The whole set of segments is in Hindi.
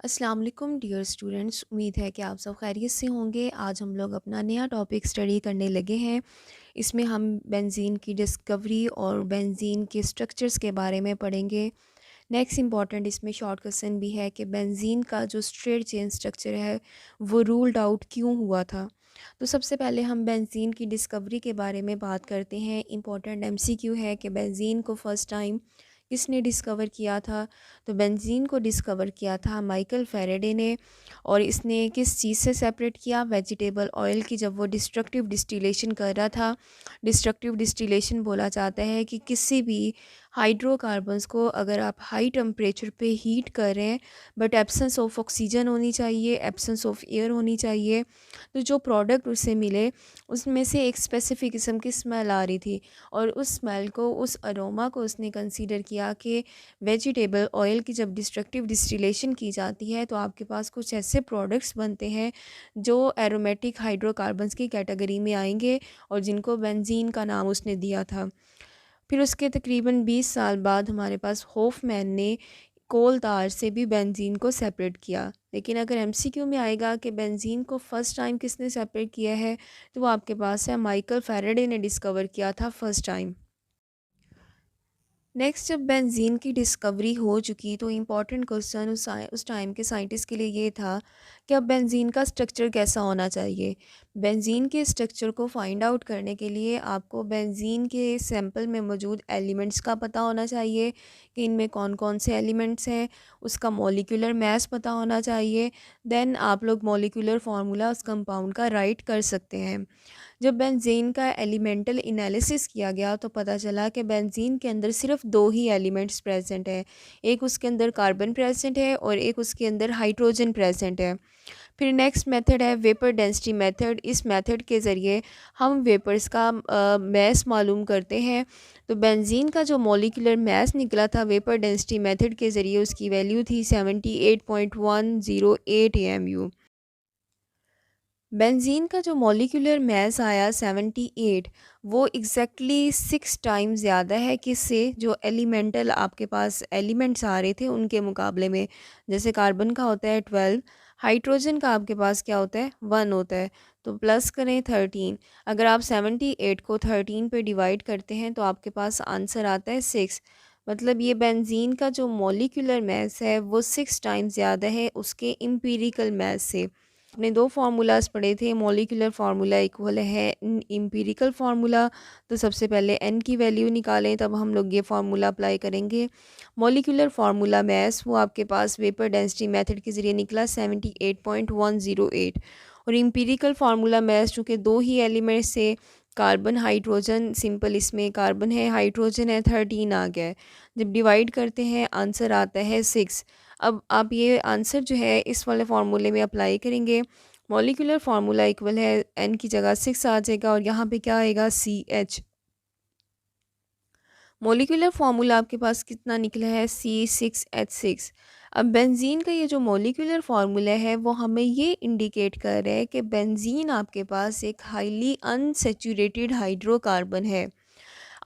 अस्सलाम वालेकुम डियर स्टूडेंट्स। उम्मीद है कि आप सब खैरियत से होंगे। आज हम लोग अपना नया टॉपिक स्टडी करने लगे हैं। इसमें हम बेंजीन की डिस्कवरी और बेंजीन के स्ट्रक्चर्स के बारे में पढ़ेंगे। नेक्स्ट इंपॉर्टेंट इसमें शॉर्ट क्वेश्चन भी है कि बेंजीन का जो स्ट्रेट चेन स्ट्रक्चर है वो रूल्ड आउट क्यों हुआ था। तो सबसे पहले हम बेंजीन की डिस्कवरी के बारे में बात करते हैं। इंपॉर्टेंट एमसीक्यू है कि बेंजीन को फ़र्स्ट टाइम किसने डिस्कवर किया था। तो बेंजीन को डिस्कवर किया था माइकल फ़ैराडे ने। और इसने किस चीज़ से सेपरेट किया? वेजिटेबल ऑयल की। जब वो डिस्ट्रक्टिव डिस्टिलेशन कर रहा था, डिस्ट्रक्टिव डिस्टिलेशन बोला जाता है कि किसी भी हाइड्रोकार्बन्स को अगर आप हाई टेम्परेचर पे हीट कर रहे हैं बट एब्सेंस ऑफ ऑक्सीजन होनी चाहिए, एब्सेंस ऑफ एयर होनी चाहिए, तो जो प्रोडक्ट उससे मिले उसमें से एक स्पेसिफिक किस्म की स्मेल आ रही थी। और उस स्मेल को, उस अरोमा को उसने कंसीडर किया कि वेजिटेबल ऑयल की जब डिस्ट्रक्टिव डिस्टिलेशन की जाती है तो आपके पास कुछ ऐसे प्रोडक्ट्स बनते हैं जो एरोमेटिक हाइड्रोकार्बन्स की कैटेगरी में आएंगे और जिनको बेंजीन का नाम उसने दिया था। फिर उसके तकरीबन 20 साल बाद हमारे पास होफमैन ने कोल तार से भी बेंजीन को सेपरेट किया। लेकिन अगर एमसीक्यू में आएगा कि बेंजीन को फ़र्स्ट टाइम किसने सेपरेट किया है, तो वो आपके पास है माइकल फ़ैराडे ने डिस्कवर किया था फ़र्स्ट टाइम। नेक्स्ट, जब बेंजीन की डिस्कवरी हो चुकी तो इम्पॉर्टेंट क्वेश्चन उस टाइम के साइंटिस्ट के लिए ये था कि अब बेंजीन का स्ट्रक्चर कैसा होना चाहिए। बेंजीन के स्ट्रक्चर को फाइंड आउट करने के लिए आपको बेंजीन के सैंपल में मौजूद एलिमेंट्स का पता होना चाहिए कि इनमें कौन कौन से एलिमेंट्स हैं, उसका मॉलिक्यूलर मास पता होना चाहिए। देन आप लोग मॉलिक्यूलर फार्मूला उस कंपाउंड का राइट कर सकते हैं। जब बेंजीन का एलिमेंटल एनालिसिस किया गया तो पता चला कि बेंजीन के अंदर सिर्फ दो ही एलिमेंट्स प्रेजेंट हैं। एक उसके अंदर कार्बन प्रेजेंट है और एक उसके अंदर हाइड्रोजन प्रेजेंट है। फिर नेक्स्ट मेथड है वेपर डेंसिटी मेथड। इस मेथड के ज़रिए हम वेपर्स का मैस मालूम करते हैं। तो बेंजीन का जो मॉलिक्यूलर मैस निकला था वेपर डेंसिटी मेथड के ज़रिए, उसकी वैल्यू थी 78.108 AMU। बेंजीन का जो मॉलिक्यूलर मास आया 78, वो एग्जैक्टली 6 टाइम ज़्यादा है किससे? जो एलिमेंटल आपके पास एलिमेंट्स आ रहे थे उनके मुकाबले में। जैसे कार्बन का होता है 12, हाइड्रोजन का आपके पास क्या होता है? 1 होता है। तो प्लस करें 13। अगर आप 78 को 13 पे डिवाइड करते हैं तो आपके पास आंसर आता है 6। मतलब ये बेंजीन का जो मॉलिक्यूलर मास है वो 6 टाइम ज़्यादा है उसके इम्पीरिकल मास से। आपने दो फार्मूलाज पढ़े थे, मॉलिक्यूलर फार्मूला इक्वल है एम्पिरिकल फार्मूला। तो सबसे पहले एन की वैल्यू निकालें, तब हम लोग ये फार्मूला अप्लाई करेंगे। मॉलिक्यूलर फार्मूला मैस वो आपके पास वेपर डेंसिटी मेथड के ज़रिए निकला 78.108। और एम्पिरिकल फार्मूला मैस चूँकि दो ही एलिमेंट से, कार्बन हाइड्रोजन, सिंपल इसमें कार्बन है हाइड्रोजन है, 13 आ गया है। जब डिवाइड करते हैं आंसर आता है 6। अब आप ये आंसर जो है इस वाले फार्मूले में अप्लाई करेंगे। मॉलिक्यूलर फार्मूला इक्वल है एन की जगह 6 आ जाएगा और यहाँ पे क्या आएगा? CH। मॉलिक्यूलर फार्मूला आपके पास कितना निकला है? C6H6। अब बेंजीन का ये जो मॉलिक्यूलर फार्मूला है वो हमें ये इंडिकेट कर रहा है कि बेंजीन आपके पास एक हाईली अनसेचुरेटेड हाइड्रोकार्बन है।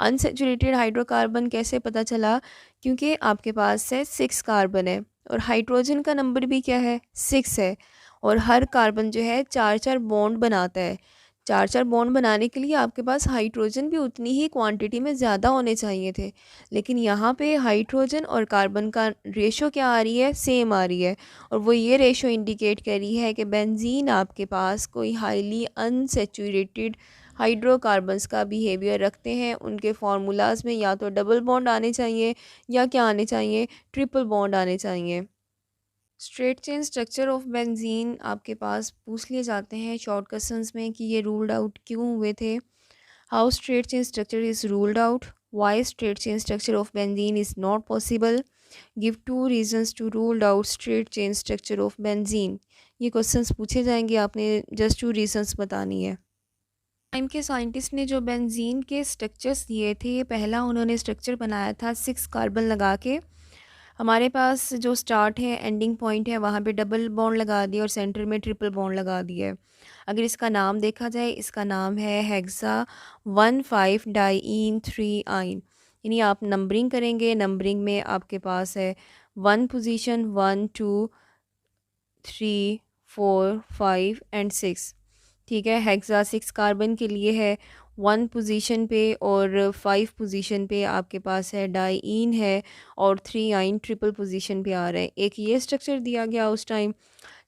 अनसेचुरेटेड हाइड्रोकार्बन कैसे पता चला? क्योंकि आपके पास है 6 कार्बन है और हाइड्रोजन का नंबर भी क्या है? 6 है। और हर कार्बन जो है चार चार बॉन्ड बनाता है। चार चार बॉन्ड बनाने के लिए आपके पास हाइड्रोजन भी उतनी ही क्वांटिटी में ज़्यादा होने चाहिए थे। लेकिन यहाँ पे हाइड्रोजन और कार्बन का रेशो क्या आ रही है? सेम आ रही है। और वो ये रेशो इंडिकेट कर रही है कि बेंजीन आपके पास कोई हाईली अनसेचुरेटेड हाइड्रोकार्बन्स का बिहेवियर रखते हैं। उनके फार्मूलाज में या तो डबल बॉन्ड आने चाहिए या क्या आने चाहिए? ट्रिपल बॉन्ड आने चाहिए। Straight chain structure of benzene आपके पास पूछ लिए जाते हैं शॉर्ट क्वेश्चंस में कि ये रूल्ड आउट क्यों हुए थे। How straight chain structure is ruled out, why straight chain structure of benzene is not possible, give 2 reasons to ruled out straight chain structure of benzene. ये क्वेश्चंस पूछे जाएंगे, आपने जस्ट 2 रीजंस बतानी है। टाइम के साइंटिस्ट ने जो बेंजीन के स्ट्रक्चर्स दिए थे, पहला उन्होंने स्ट्रक्चर बनाया था 6 कार्बन लगा के। हमारे पास जो स्टार्ट है, एंडिंग पॉइंट है, वहाँ पे डबल बॉन्ड लगा दिया और सेंटर में ट्रिपल बॉन्ड लगा दिया है। अगर इसका नाम देखा जाए, इसका नाम है हेक्सा 1,5-डाईईन 3 आइन। यानी आप नंबरिंग करेंगे, नंबरिंग में आपके पास है 1 पोजीशन 1 2 3, 4, 5 एंड 6। ठीक है, हेक्सा 6 कार्बन के लिए है 1 पोजीशन पे, और 5 पोजीशन पे आपके पास है डाईन है, और 3 आइन ट्रिपल पोजीशन पे आ रहा है। एक ये स्ट्रक्चर दिया गया उस टाइम।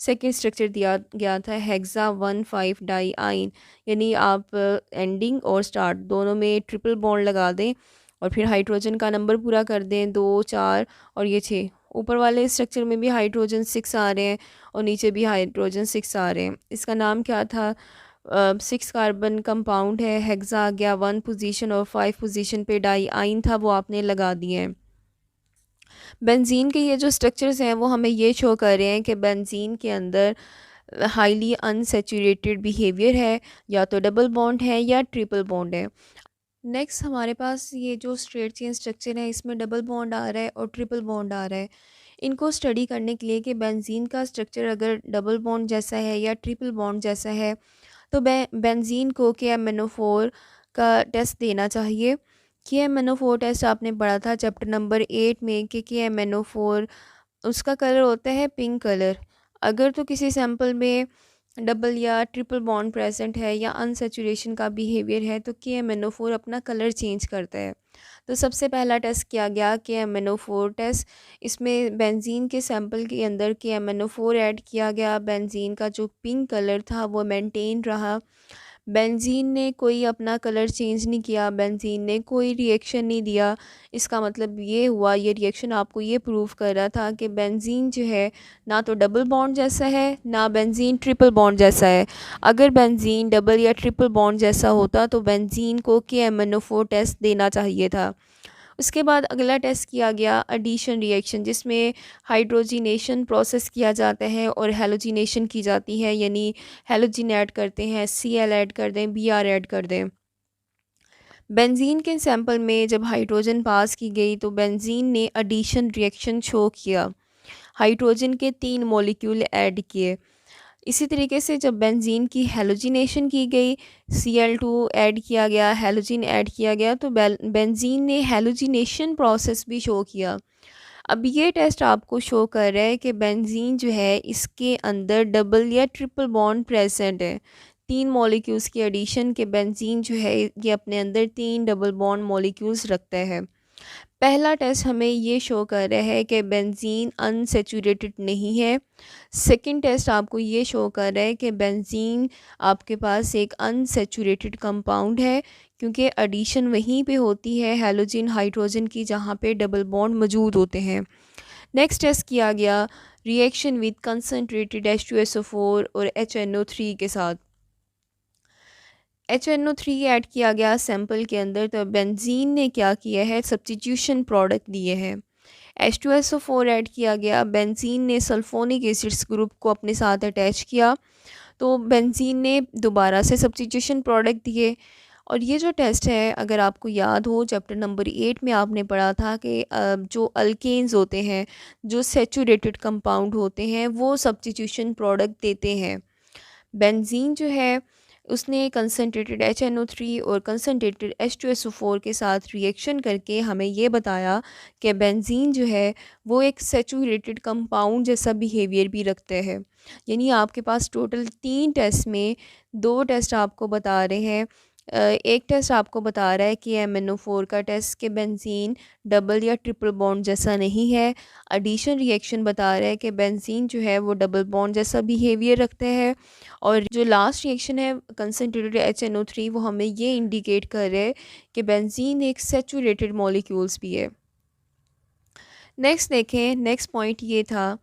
सेकेंड स्ट्रक्चर दिया गया था हेक्सा 1,5 डाई आइन, यानी आप एंडिंग और स्टार्ट दोनों में ट्रिपल बॉन्ड लगा दें और फिर हाइड्रोजन का नंबर पूरा कर दें, 2, 4 और ये 6। ऊपर वाले स्ट्रक्चर में भी हाइड्रोजन 6 आ रहे हैं और नीचे भी हाइड्रोजन 6 आ रहे हैं। इसका नाम क्या था? 6 कार्बन कंपाउंड है। हेक्सा आ गया 1 पोजीशन, और 5 पोजीशन पे डाई आइन था वो आपने लगा दिए हैं। बेंजीन के ये जो स्ट्रक्चर्स हैं वो हमें ये शो कर रहे हैं कि बेंजीन के अंदर हाईली अनसेचुरेटेड बिहेवियर है, या तो डबल बॉन्ड है या ट्रिपल बॉन्ड है। नेक्स्ट हमारे पास ये जो स्ट्रेट चेन स्ट्रक्चर है इसमें डबल बॉन्ड आ रहा है और ट्रिपल बॉन्ड आ रहा है। इनको स्टडी करने के लिए कि बेंजीन का स्ट्रक्चर अगर डबल बॉन्ड जैसा है या ट्रिपल बॉन्ड जैसा है, तो बेंजीन को KMnO4 का टेस्ट देना चाहिए। KMnO4 टेस्ट आपने पढ़ा था चैप्टर नंबर 8 में कि KMnO4 उसका कलर होता है पिंक कलर। अगर तो किसी सैंपल में डबल या ट्रिपल बॉन्ड प्रेजेंट है या अनसेचुरेशन का बिहेवियर है तो KMnO4 अपना कलर चेंज करता है। तो सबसे पहला टेस्ट किया गया KMnO4 टेस्ट। इसमें बेंजीन के सैंपल के अंदर KMnO4 ऐड किया गया। बेंजीन का जो पिंक कलर था वो मेंटेन रहा। बेंजीन ने कोई अपना कलर चेंज नहीं किया, बेंजीन ने कोई रिएक्शन नहीं दिया। इसका मतलब ये हुआ, ये रिएक्शन आपको ये प्रूव कर रहा था कि बेंजीन जो है ना तो डबल बॉन्ड जैसा है ना बेंजीन ट्रिपल बॉन्ड जैसा है। अगर बेंजीन डबल या ट्रिपल बॉन्ड जैसा होता तो बेंजीन को KMnO4 टेस्ट देना चाहिए था। उसके बाद अगला टेस्ट किया गया एडिशन रिएक्शन, जिसमें हाइड्रोजिनेशन प्रोसेस किया जाता है और हेलोजिनेशन की जाती है, यानी हेलोजिन ऐड करते हैं, Cl ऐड कर दें, Br ऐड कर दें। बेंजीन के सैंपल में जब हाइड्रोजन पास की गई तो बेंजीन ने एडिशन रिएक्शन शो किया, हाइड्रोजन के 3 मॉलिक्यूल ऐड किए। इसी तरीके से जब बेंजीन की हेलोजिनेशन की गई, Cl2 ऐड किया गया, हेलोजिन ऐड किया गया, तो बेंजीन ने हेलोजिनेशन प्रोसेस भी शो किया। अब ये टेस्ट आपको शो कर रहा है कि बेंजीन जो है इसके अंदर डबल या ट्रिपल बॉन्ड प्रेजेंट है। 3 मॉलिक्यूल्स की एडिशन के बेंजीन जो है ये अपने अंदर 3 डबल बॉन्ड मॉलिक्यूल्स रखता है। पहला टेस्ट हमें ये शो कर रहा है कि बेंजीन अनसेचुरेटेड नहीं है। सेकंड टेस्ट आपको ये शो कर रहा है कि बेंजीन आपके पास एक अनसेचुरेटेड कंपाउंड है, क्योंकि एडिशन वहीं पे होती है हेलोजन हाइड्रोजन की जहाँ पे डबल बॉन्ड मौजूद होते हैं। नेक्स्ट टेस्ट किया गया रिएक्शन विद कंसनट्रेटेड H2SO4 और HNO3 के साथ। HNO3 ऐड किया गया सैंपल के अंदर, तो बेंजीन ने क्या किया है, सब्स्टिट्यूशन प्रोडक्ट दिए हैं। H2SO4 ऐड किया गया, बेंजीन ने सल्फोनिक एसिड्स ग्रुप को अपने साथ अटैच किया, तो बेंजीन ने दोबारा से सब्स्टिट्यूशन प्रोडक्ट दिए। और ये जो टेस्ट है अगर आपको याद हो चैप्टर नंबर 8 में आपने पढ़ा था कि जो अल्केन्स होते हैं, जो सेचुरेटेड कंपाउंड होते हैं, वो सब्स्टिट्यूशन प्रोडक्ट देते हैं। बेंजीन जो है उसने कंसनट्रेटेड HNO3 और कंसनट्रेटेड H2SO4 के साथ रिएक्शन करके हमें ये बताया कि बेंजीन जो है वो एक सेचुरेटेड कंपाउंड जैसा बिहेवियर भी रखते हैं। यानी आपके पास टोटल 3 टेस्ट में 2 टेस्ट आपको बता रहे हैं, एक टेस्ट आपको बता रहा है कि MnO4 का टेस्ट कि बेंजीन डबल या ट्रिपल बॉन्ड जैसा नहीं है। एडिशन रिएक्शन बता रहा है कि बेंजीन जो है वो डबल बॉन्ड जैसा बिहेवियर रखते हैं। और जो लास्ट रिएक्शन है कंसनट्रेटेड HNO3 वो हमें ये इंडिकेट कर रहा है कि बेंजीन एक सेचुरेटेड मॉलिक्यूल्स भी है। नेक्स्ट देखें, नेक्स्ट पॉइंट ये था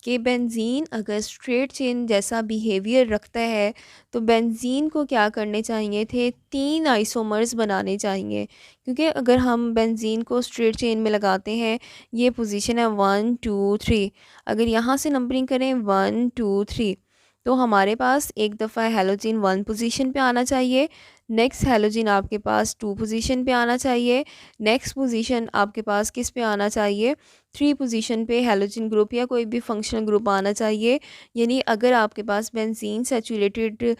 कि बेंजीन अगर स्ट्रेट चेन जैसा बिहेवियर रखता है तो बेंजीन को क्या करने चाहिए थे, 3 आइसोमर्स बनाने चाहिए। क्योंकि अगर हम बेंजीन को स्ट्रेट चेन में लगाते हैं, ये पोजीशन है 1 2 3, अगर यहाँ से नंबरिंग करें 1 2 3, तो हमारे पास एक दफ़ा हेलोजन 1 पोजीशन पे आना चाहिए, नेक्स्ट हेलोजन आपके पास 2 पोजीशन पे आना चाहिए, नेक्स्ट पोजीशन आपके पास किस पे आना चाहिए, 3 पोजीशन पे हैलोजन ग्रुप या कोई भी फंक्शनल ग्रुप आना चाहिए। यानी अगर आपके पास बेंजीन सैचुरेटेड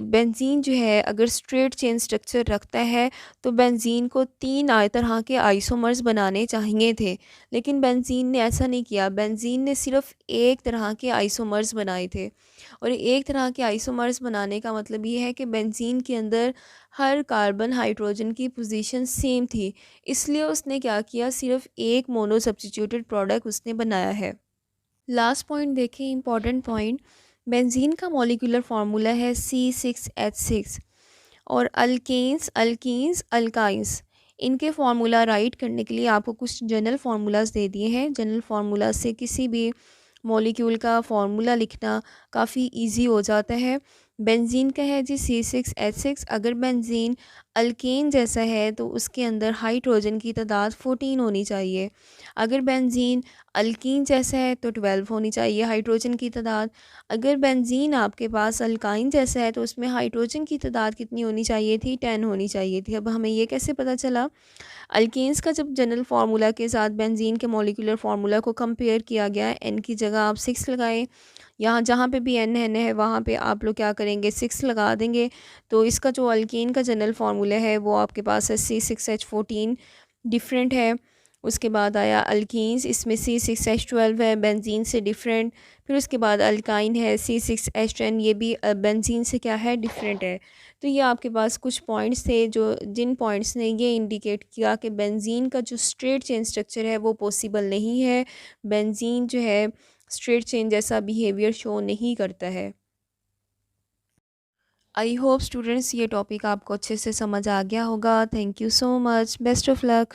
बेंजीन जो है अगर स्ट्रेट चेन स्ट्रक्चर रखता है तो बेंजीन को 3 आय तरह के आइसोमर्स बनाने चाहिए थे, लेकिन बेंजीन ने ऐसा नहीं किया। बेंजीन ने सिर्फ एक तरह के आइसोमर्स बनाए थे, और एक तरह के आइसोमर्स बनाने का मतलब ये है कि बेंजीन के अंदर हर कार्बन हाइड्रोजन की पोजीशन सेम थी, इसलिए उसने क्या किया, सिर्फ एक मोनो सब्स्टिट्यूटेड प्रोडक्ट उसने बनाया है। लास्ट पॉइंट देखें, इंपॉर्टेंट पॉइंट। बेंजीन का मॉलिक्यूलर फार्मूला है C6H6, और अल्केन्स अल्कीन्स अल्काइंस, इनके फार्मूला राइट करने के लिए आपको कुछ जनरल फार्मूलाज दे दिए हैं। जनरल फार्मूला से किसी भी मॉलिक्यूल का फार्मूला लिखना काफ़ी इजी हो जाता है। बेंजीन का है जी C6H6। अगर बेंजीन अल्केन जैसा है तो उसके अंदर हाइड्रोजन की तादाद 14 होनी चाहिए। अगर बेंजीन अल्कीन जैसा है तो 12 होनी चाहिए हाइड्रोजन की तादाद। अगर बेंजीन आपके पास अल्काइन जैसा है तो उसमें हाइड्रोजन की तादाद कितनी होनी चाहिए थी, 10 होनी चाहिए थी। अब हमें ये कैसे पता चला? अल्केन्स का जब जनरल फार्मूला के साथ बेंजीन के मॉलिक्यूलर फार्मूला को कंपेयर किया गया, एन की जगह आप 6 लगाएं। यहाँ जहाँ पे भी एन है वहाँ पे आप लोग क्या करेंगे, 6 लगा देंगे। तो इसका जो अल्केन का जनरल फार्मूला है वो आपके पास है C6H14, डिफरेंट है। उसके बाद आया अल्कीन्स, इसमें C6H12 है, बेंजीन से डिफरेंट। फिर उसके बाद अल्काइन है C6H10, ये भी बेंजीन से क्या है, डिफरेंट है। तो ये आपके पास कुछ पॉइंट्स थे जो जिन पॉइंट्स ने ये इंडिकेट किया कि बेंजीन का जो स्ट्रेट चेन स्ट्रक्चर है वो पॉसिबल नहीं है। बेंजीन जो है स्ट्रेट चेन जैसा बिहेवियर शो नहीं करता है। आई होप स्टूडेंट्स ये टॉपिक आपको अच्छे से समझ आ गया होगा। Thank you so much, best of luck.